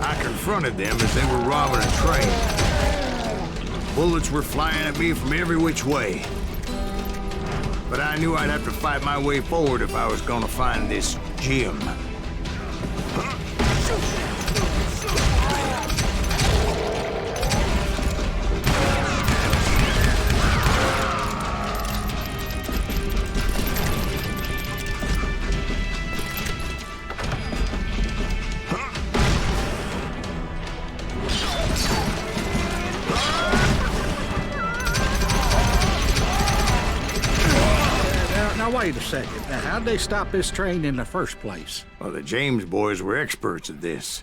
I confronted them as they were robbing a train. Bullets were flying at me from every which way. But I knew I'd have to fight my way forward if I was gonna find this gem. Now, wait a second. Now, how'd they stop this train in the first place? Well, the James boys were experts at this.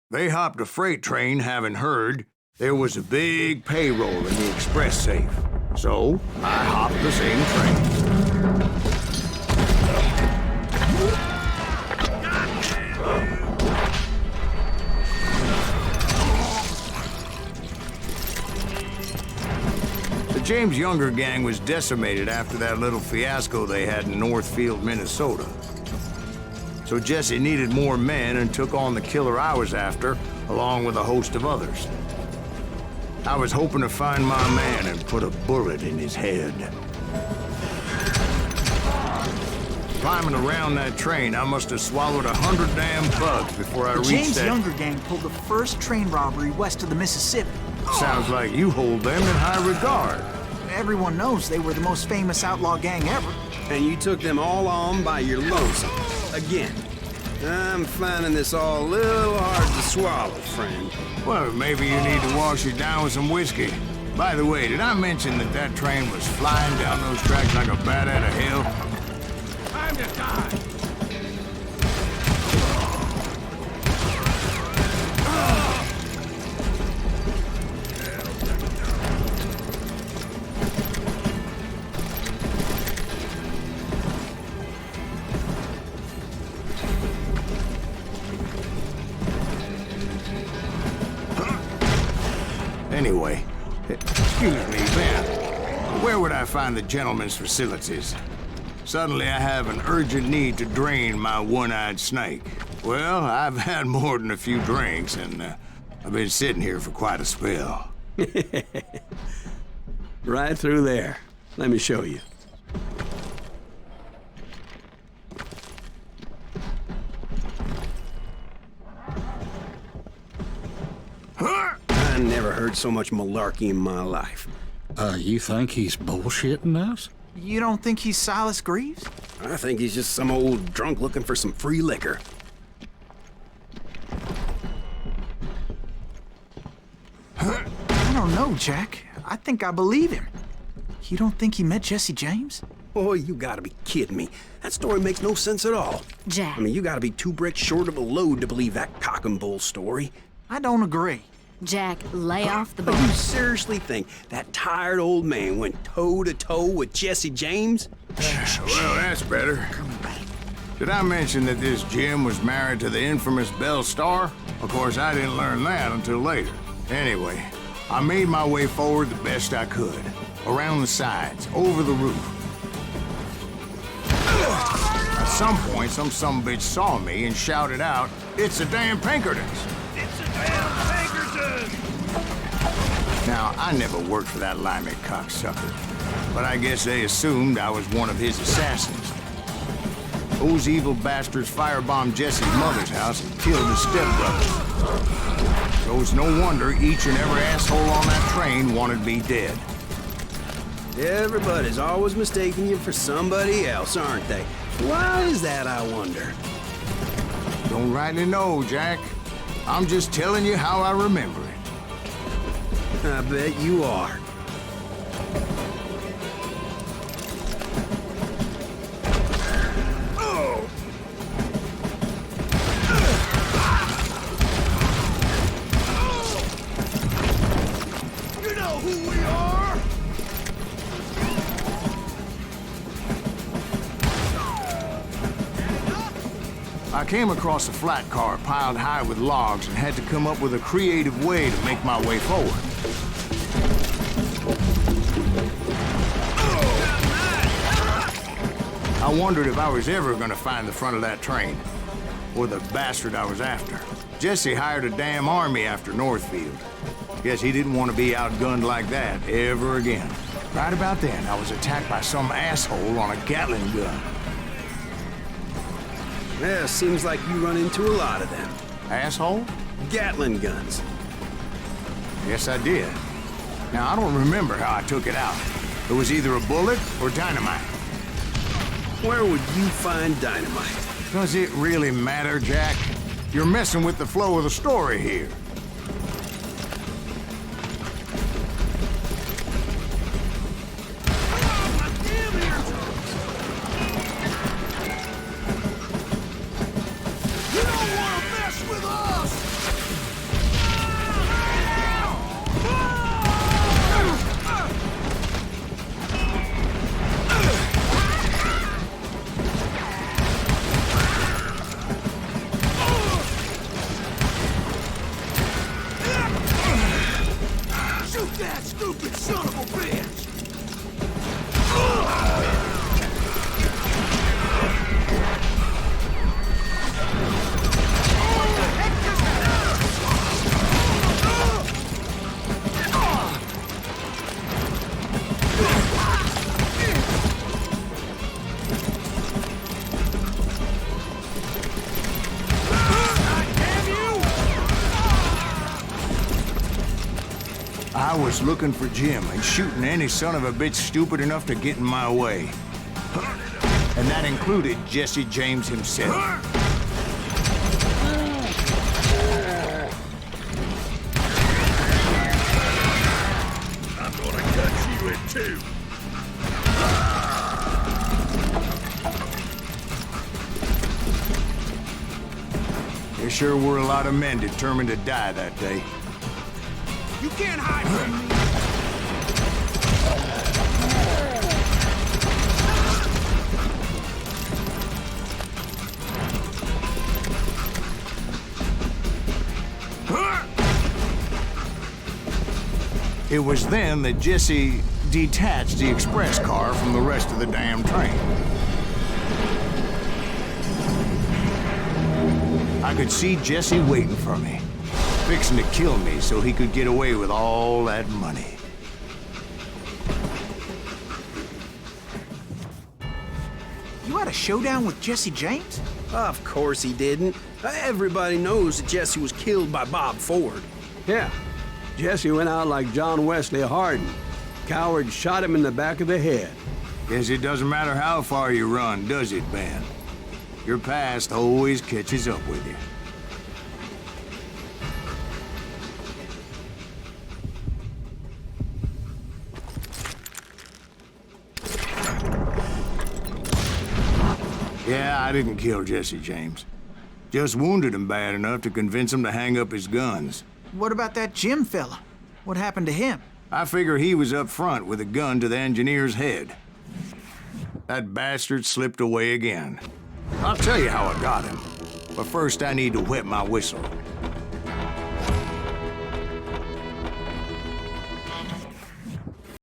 They hopped a freight train, having heard there was a big payroll in the express safe. So, I hopped the same train. The James Younger gang was decimated after that little fiasco they had in Northfield, Minnesota. So Jesse needed more men and took on the killer I was after, along with a host of others. I was hoping to find my man and put a bullet in his head. Climbing around that train, I must have swallowed 100 damn bugs before I reached James that... Younger gang pulled the first train robbery west of the Mississippi. Sounds like you hold them in high regard. Everyone knows they were the most famous outlaw gang ever. And you took them all on by your lonesome. Again. I'm finding this all a little hard to swallow, friend. Well, maybe you need to wash it down with some whiskey. By the way, did I mention that that train was flying down those tracks like a bat out of hell? Time to die! Anyway, excuse me, Ben. Where would I find the gentleman's facilities? Suddenly I have an urgent need to drain my one-eyed snake. Well, I've had more than a few drinks, and I've been sitting here for quite a spell. Right through there. Let me show you. I never heard so much malarkey in my life. You think he's bullshitting us? You don't think he's Silas Greaves? I think he's just some old drunk looking for some free liquor. I don't know, Jack. I think I believe him. You don't think he met Jesse James? Boy, you gotta be kidding me. That story makes no sense at all. Jack. I mean, you gotta be 2 bricks short of a load to believe that cock and bull story. I don't agree. Jack, lay off the But ball. you seriously think that tired old man went toe-to-toe with Jesse James? Well, that's better. Did I mention that this Jim was married to the infamous Belle Starr? Of course, I didn't learn that until later. Anyway, I made my way forward the best I could. Around the sides, over the roof. At some point, some sumbitch saw me and shouted out, "It's the damn Pinkertons!" It's the damn Pinkertons! Now, I never worked for that limey cocksucker, but I guess they assumed I was one of his assassins. Those evil bastards firebombed Jesse's mother's house and killed his stepbrother. So it's no wonder each and every asshole on that train wanted me dead. Everybody's always mistaking you for somebody else, aren't they? Why is that, I wonder? Don't rightly know, Jack. I'm just telling you how I remember it. I bet you are. You know who we are? I came across a flat car piled high with logs and had to come up with a creative way to make my way forward. I wondered if I was ever going to find the front of that train, or the bastard I was after. Jesse hired a damn army after Northfield. Guess he didn't want to be outgunned like that ever again. Right about then, I was attacked by some asshole on a Gatling gun. Yeah, seems like you run into a lot of them. Asshole? Gatling guns. Yes, I did. Now, I don't remember how I took it out. It was either a bullet or dynamite. Where would you find dynamite? Does it really matter, Jack? You're messing with the flow of the story here. I was looking for Jim and shooting any son of a bitch stupid enough to get in my way. And that included Jesse James himself. I'm gonna cut you in two. There sure were a lot of men determined to die that day. You can't hide from me! It was then that Jesse detached the express car from the rest of the damn train. I could see Jesse waiting for me, fixing to kill me so he could get away with all that money. You had a showdown with Jesse James? Of course he didn't. Everybody knows that Jesse was killed by Bob Ford. Yeah. Jesse went out like John Wesley Hardin. Coward shot him in the back of the head. Guess it doesn't matter how far you run, does it, Ben? Your past always catches up with you. Yeah, I didn't kill Jesse James. Just wounded him bad enough to convince him to hang up his guns. What about that Jim fella? What happened to him? I figure he was up front with a gun to the engineer's head. That bastard slipped away again. I'll tell you how I got him. But first I need to wet my whistle.